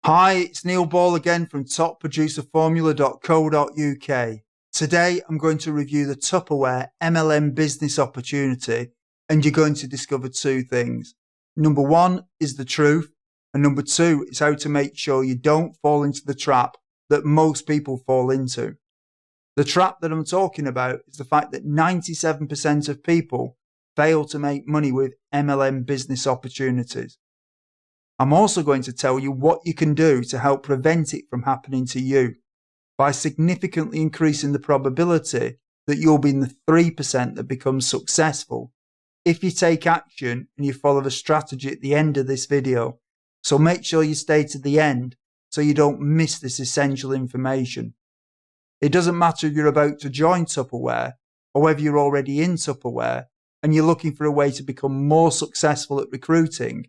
Hi, it's Neil Ball again from topproducerformula.co.uk. Today I'm going to review the Tupperware MLM business opportunity, and you're going to discover two things. Number one is the truth, and number two is how to make sure you don't fall into the trap that most people fall into. The trap that I'm talking about is the fact that 97% of people fail to make money with MLM business opportunities. I'm also going to tell you what you can do to help prevent it from happening to you by significantly increasing the probability that you'll be in the 3% that becomes successful if you take action and you follow the strategy at the end of this video. So make sure you stay to the end so you don't miss this essential information. It doesn't matter if you're about to join Tupperware or whether you're already in Tupperware and you're looking for a way to become more successful at recruiting.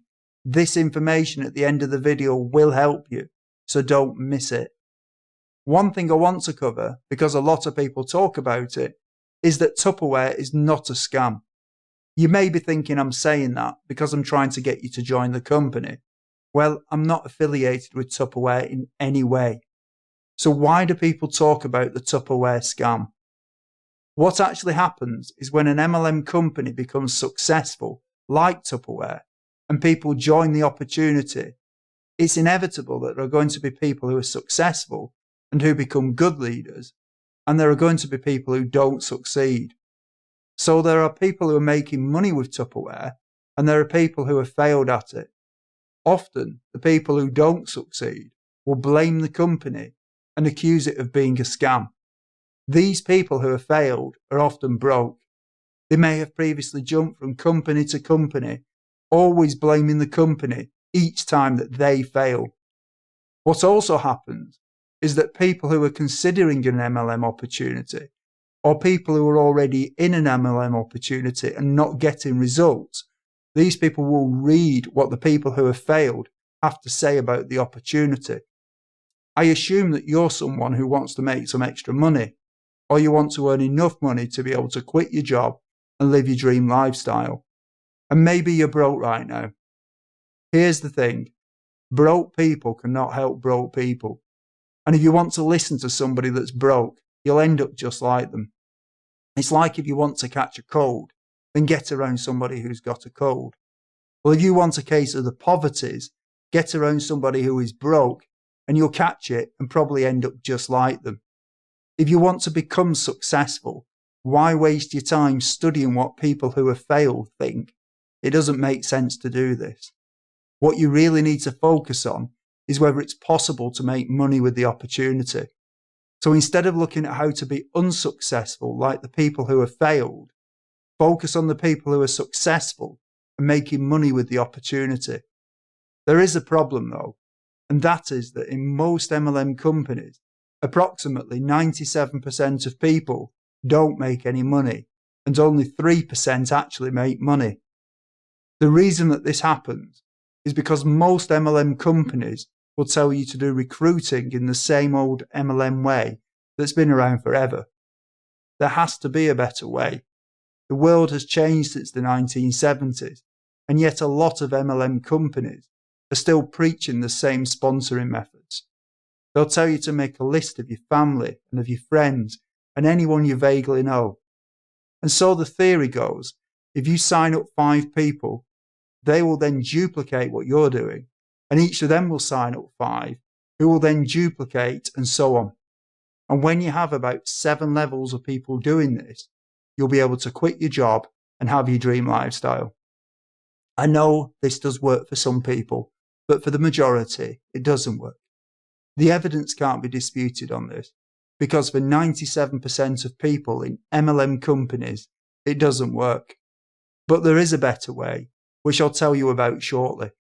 This information at the end of the video will help you, so don't miss it. One thing I want to cover, because a lot of people talk about it, is that Tupperware is not a scam. You may be thinking I'm saying that because I'm trying to get you to join the company. Well, I'm not affiliated with Tupperware in any way. So why do people talk about the Tupperware scam? What actually happens is when an MLM company becomes successful, like Tupperware, and people join the opportunity, it's inevitable that there are going to be people who are successful and who become good leaders, and there are going to be people who don't succeed. So there are people who are making money with Tupperware, and there are people who have failed at it. Often, the people who don't succeed will blame the company and accuse it of being a scam. These people who have failed are often broke. They may have previously jumped from company to company, always blaming the company each time that they fail. What also happens is that people who are considering an MLM opportunity, or people who are already in an MLM opportunity and not getting results, these people will read what the people who have failed have to say about the opportunity. I assume that you're someone who wants to make some extra money, or you want to earn enough money to be able to quit your job and live your dream lifestyle. And maybe you're broke right now. Here's the thing. Broke people cannot help broke people. And if you want to listen to somebody that's broke, you'll end up just like them. It's like if you want to catch a cold, then get around somebody who's got a cold. Well, if you want a case of the poverties, get around somebody who is broke, and you'll catch it and probably end up just like them. If you want to become successful, why waste your time studying what people who have failed think? It doesn't make sense to do this. What you really need to focus on is whether it's possible to make money with the opportunity. So instead of looking at how to be unsuccessful like the people who have failed, focus on the people who are successful and making money with the opportunity. There is a problem though, and that is that in most MLM companies, approximately 97% of people don't make any money, and only 3% actually make money. The reason that this happens is because most MLM companies will tell you to do recruiting in the same old MLM way that's been around forever. There has to be a better way. The world has changed since the 1970s, and yet a lot of MLM companies are still preaching the same sponsoring methods. They'll tell you to make a list of your family and of your friends and anyone you vaguely know. And so the theory goes, if you sign up 5 people, they will then duplicate what you're doing, and each of them will sign up 5, who will then duplicate, and so on. And when you have about 7 levels of people doing this, you'll be able to quit your job and have your dream lifestyle. I know this does work for some people, but for the majority, it doesn't work. The evidence can't be disputed on this, because for 97% of people in MLM companies, it doesn't work. But there is a better way, which I'll tell you about shortly.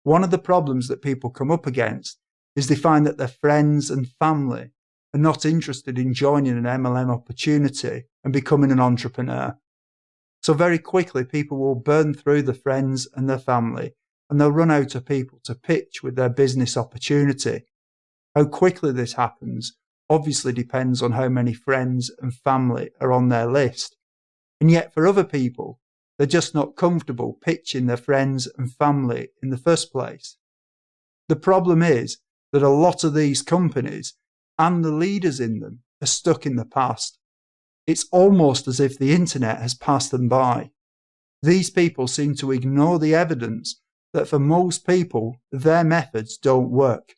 One of the problems that people come up against is they find that their friends and family are not interested in joining an MLM opportunity and becoming an entrepreneur. So very quickly, people will burn through the friends and their family, and they'll run out of people to pitch with their business opportunity. How quickly this happens obviously depends on how many friends and family are on their list. And yet for other people, they're just not comfortable pitching their friends and family in the first place. The problem is that a lot of these companies and the leaders in them are stuck in the past. It's almost as if the internet has passed them by. These people seem to ignore the evidence that for most people, their methods don't work.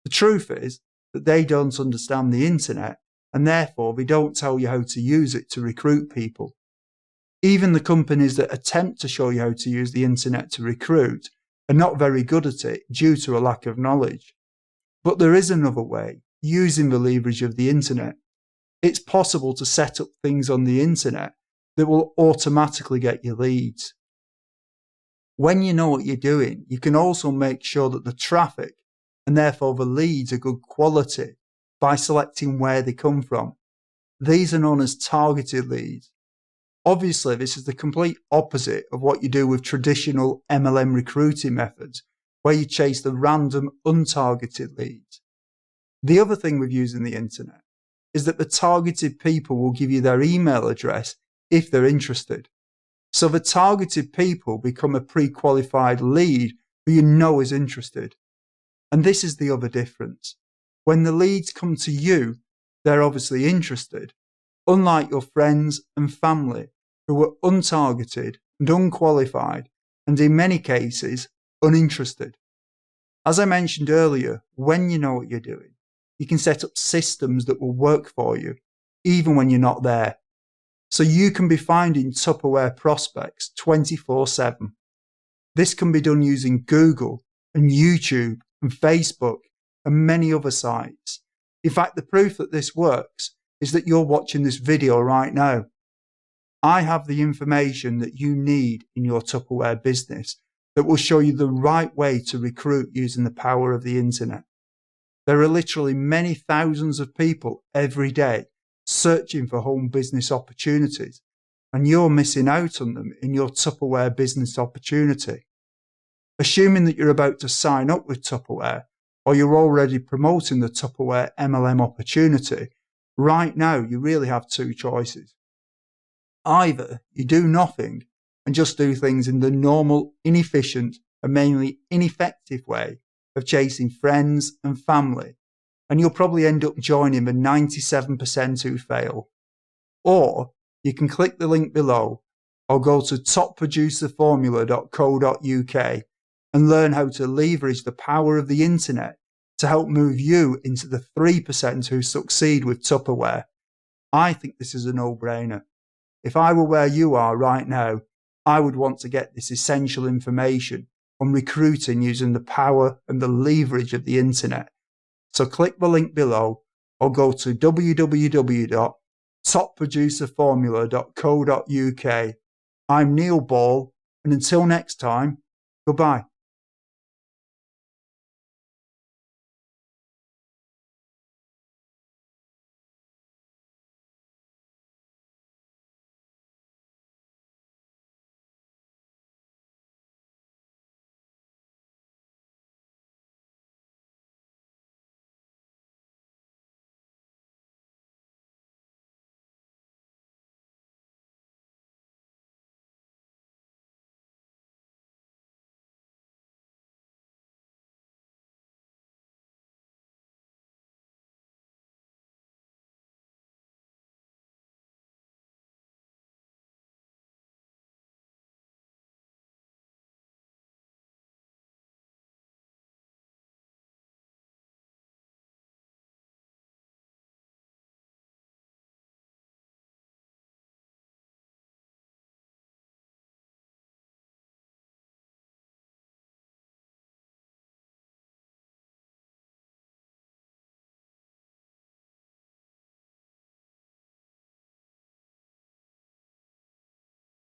The truth is that they don't understand the internet, and therefore they don't tell you how to use it to recruit people. Even the companies that attempt to show you how to use the internet to recruit are not very good at it due to a lack of knowledge. But there is another way, using the leverage of the internet. It's possible to set up things on the internet that will automatically get you leads. When you know what you're doing, you can also make sure that the traffic and therefore the leads are good quality by selecting where they come from. These are known as targeted leads. Obviously, this is the complete opposite of what you do with traditional MLM recruiting methods, where you chase the random untargeted leads. The other thing with using the internet is that the targeted people will give you their email address if they're interested. So the targeted people become a pre-qualified lead who you know is interested. And this is the other difference. When the leads come to you, they're obviously interested, unlike your friends and family who are untargeted and unqualified, and in many cases, uninterested. As I mentioned earlier, when you know what you're doing, you can set up systems that will work for you, even when you're not there. So you can be finding Tupperware prospects 24/7. This can be done using Google and YouTube and Facebook and many other sites. In fact, the proof that this works is that you're watching this video right now. I have the information that you need in your Tupperware business that will show you the right way to recruit using the power of the internet. There are literally many thousands of people every day searching for home business opportunities, and you're missing out on them in your Tupperware business opportunity. Assuming that you're about to sign up with Tupperware, or you're already promoting the Tupperware MLM opportunity, right now you really have two choices. Either you do nothing and just do things in the normal, inefficient, and mainly ineffective way of chasing friends and family, and you'll probably end up joining the 97% who fail. Or you can click the link below or go to topproducerformula.co.uk and learn how to leverage the power of the internet to help move you into the 3% who succeed with Tupperware. I think this is a no-brainer. If I were where you are right now, I would want to get this essential information on recruiting using the power and the leverage of the internet. So click the link below or go to www.topproducerformula.co.uk. I'm Neil Ball, and until next time, goodbye.